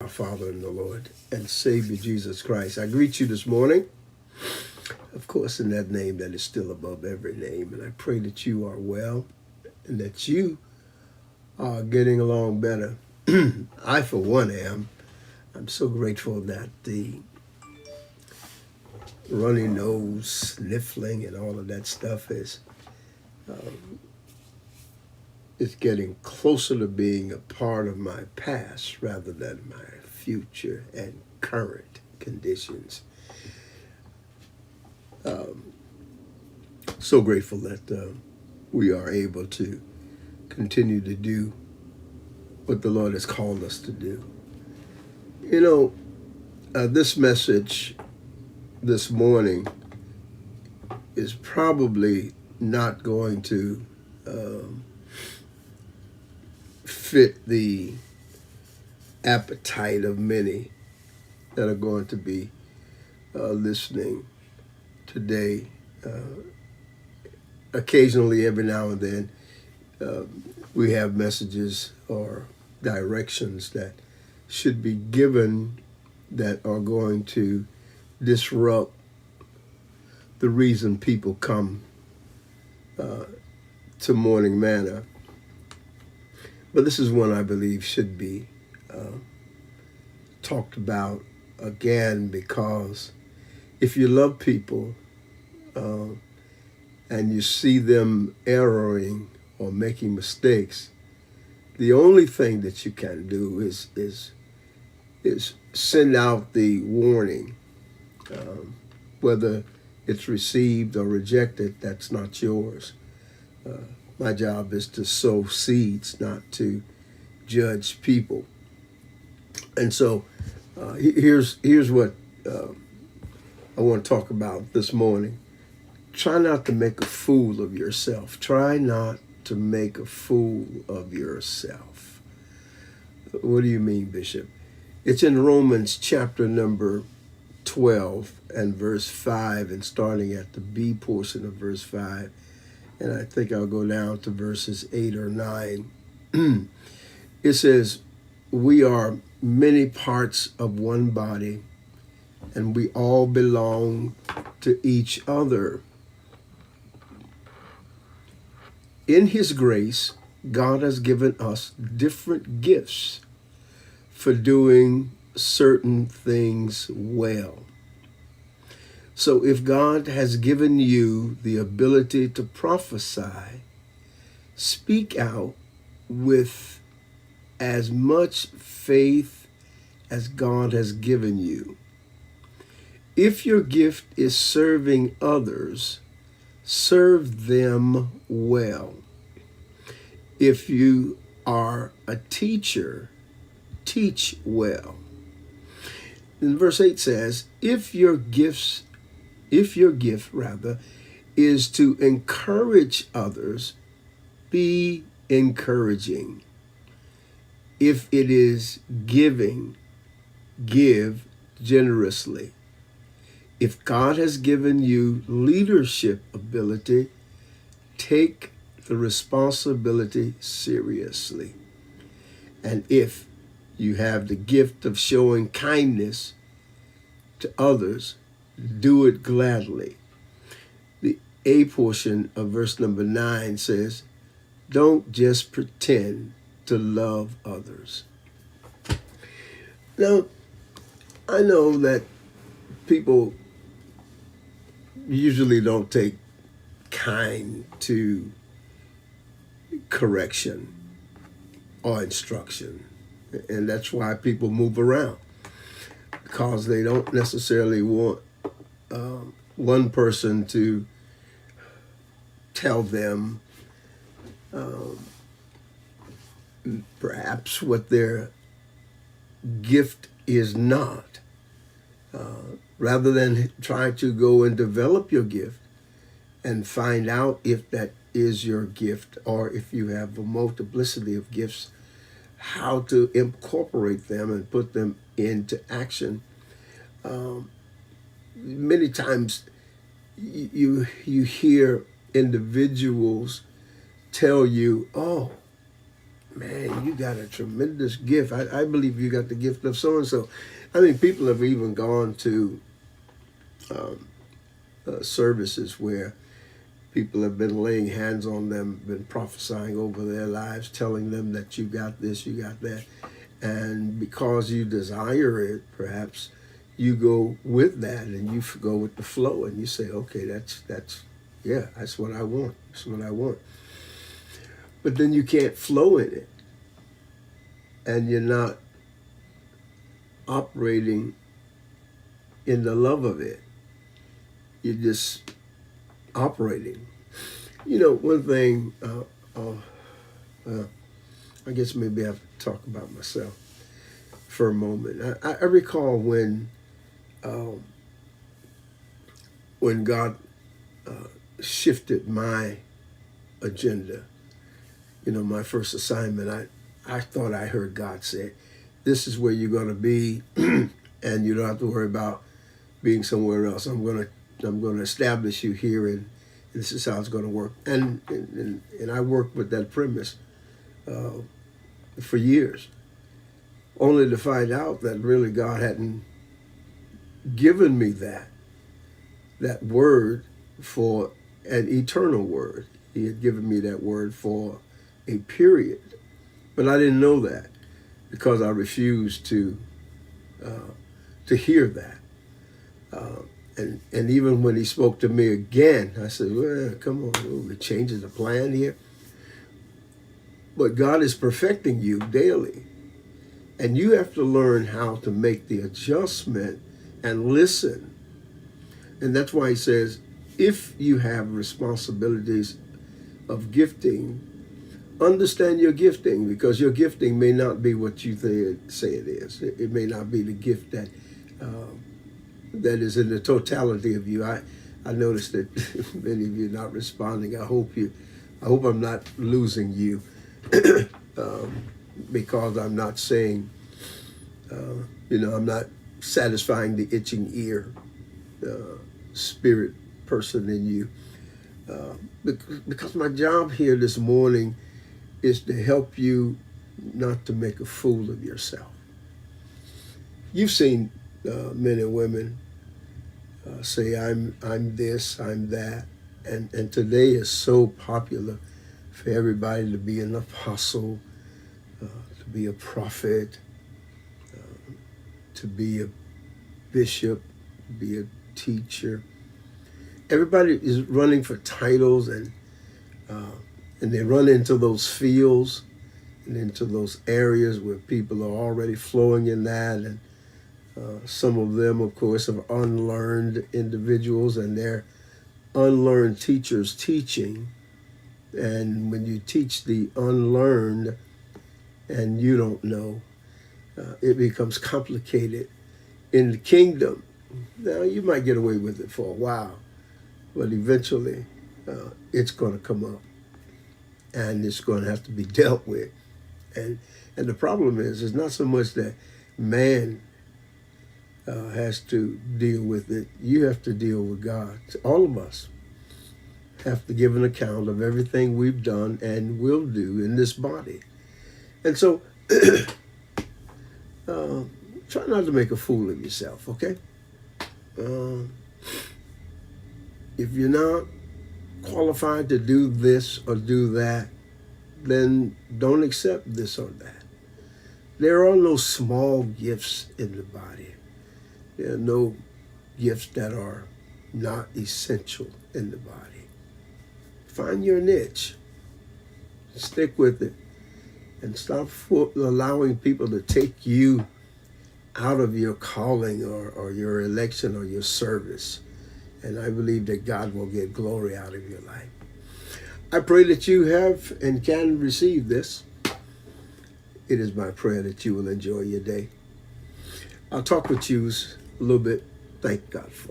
our Father and the Lord and Savior Jesus Christ. I greet you this morning, of course, in that name that is still above every name. And I pray that you are well and that you are getting along better. I, for one, am. I'm so grateful that the runny nose, sniffling, and all of that stuff is getting closer to being a part of my past rather than my future and current conditions. So grateful that we are able to continue to do what the Lord has called us to do. You know, this message this morning is probably not going to fit the appetite of many that are going to be listening today. Occasionally, every now and then, we have messages or directions that should be given that are going to disrupt the reason people come to Morning Manna. But this is one I believe should be talked about again, because if you love people and you see them erring or making mistakes, the only thing that you can do is send out the warning. Whether it's received or rejected, that's not yours. My job is to sow seeds, not to judge people. And so here's what I want to talk about this morning. Try not to make a fool of yourself. Try not to make a fool of yourself. What do you mean, Bishop? It's in Romans chapter number 12 and verse 5, and starting at the B portion of verse 5. And I think I'll go down to verses 8 or 9. It says, "We are many parts of one body, and we all belong to each other. In His grace, God has given us different gifts for doing certain things well. So if God has given you the ability to prophesy, speak out with as much faith as God has given you. If your gift is serving others, serve them well. If you are a teacher, teach well." And verse 8 says, if your gift is to encourage others, be encouraging. If it is giving, give generously. If God has given you leadership ability, take the responsibility seriously. And if you have the gift of showing kindness to others, do it gladly. The A portion of verse number 9 says, don't just pretend to love others. Now, I know that people usually don't take kind to correction or instruction. And that's why people move around, because they don't necessarily want one person to tell them perhaps what their gift is not. Rather than try to go and develop your gift and find out if that is your gift, or if you have a multiplicity of gifts, how to incorporate them and put them into action. Many times you hear individuals tell you, oh, man, you got a tremendous gift. I believe you got the gift of so-and-so. I mean, people have even gone to services where people have been laying hands on them, been prophesying over their lives, telling them that you got this, you got that. And because you desire it, perhaps you go with that and you go with the flow and you say, okay, that's what I want. That's what I want. But then you can't flow in it. And you're not operating in the love of it. You're just operating. You know, one thing, I guess maybe I have to talk about myself for a moment. I recall when God shifted my agenda. You know, my first assignment, I thought I heard God say, this is where you're going to be, and you don't have to worry about being somewhere else. I'm going to establish you here, and this is how it's going to work. And I worked with that premise for years, only to find out that really God hadn't given me that word for an eternal word. He had given me that word for a period. But I didn't know that because I refused to hear that. And even when he spoke to me again, I said, well, come on, we're changing the plan here. But God is perfecting you daily. And you have to learn how to make the adjustment and listen. And that's why he says, if you have responsibilities of gifting, understand your gifting, because your gifting may not be what you say it is. It may not be the gift that is in the totality of you. I noticed that many of you are not responding. I hope I'm not losing you because I'm not saying, I'm not satisfying the itching ear spirit person in you. Because my job here this morning is to help you not to make a fool of yourself. You've seen men and women say, I'm this, I'm that. And today is so popular for everybody to be an apostle, to be a prophet, to be a bishop, to be a teacher. Everybody is running for titles, and they run into those fields and into those areas where people are already flowing in that. And some of them, of course, are unlearned individuals, and they're unlearned teachers teaching. And when you teach the unlearned and you don't know, it becomes complicated in the kingdom. Now, you might get away with it for a while, but eventually it's going to come up and it's going to have to be dealt with. And the problem is, it's not so much that man has to deal with it. You have to deal with God. All of us have to give an account of everything we've done and will do in this body. And so try not to make a fool of yourself, okay? If you're not qualified to do this or do that, then don't accept this or that. There are no small gifts in the body. There are no gifts that are not essential in the body. Find your niche. Stick with it. And stop allowing people to take you out of your calling or your election or your service. And I believe that God will get glory out of your life. I pray that you have and can receive this. It is my prayer that you will enjoy your day. I'll talk with you a little bit. Thank God for it.